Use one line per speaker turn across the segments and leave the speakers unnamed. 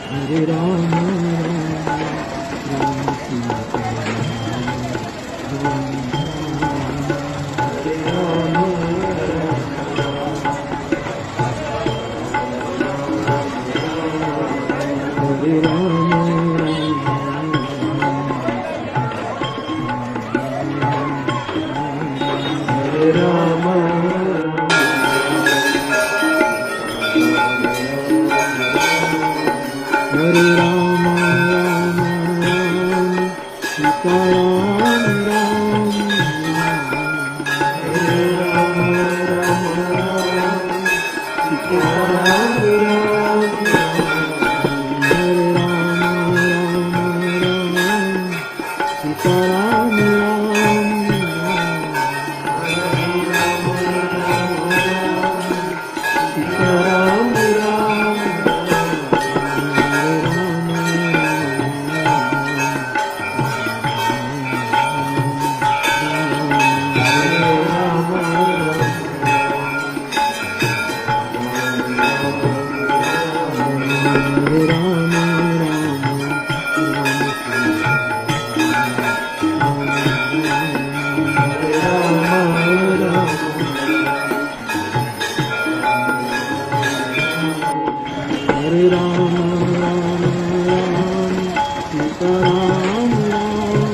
Hare Rama, Rama Sita Rama, Hare Rama, Hare Rama, Hare Rama, Hare Rama, Sita Rama, Hare Rama, Sita Hare Rama, Rama Rama, Sita Rama Rama, Hare Rama, Rama Rama, Sita Rama Rama, Hare Rama, Rama Rama, Sita Rama Rama,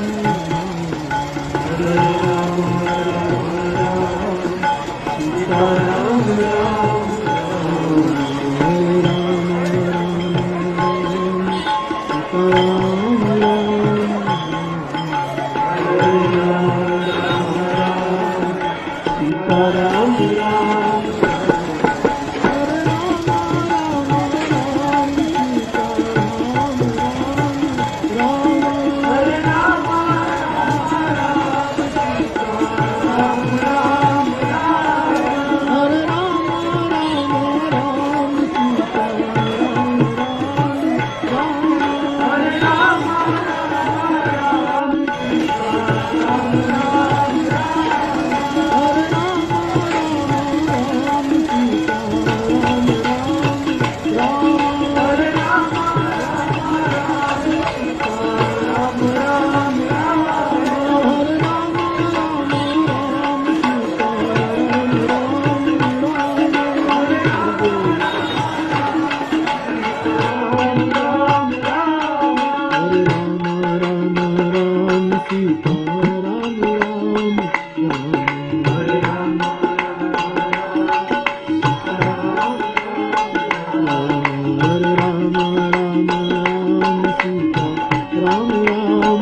Hare Rama, Rama Rama, Sita Rama Rama. Hare Rama, Rama Rama, Sita Rama Rama.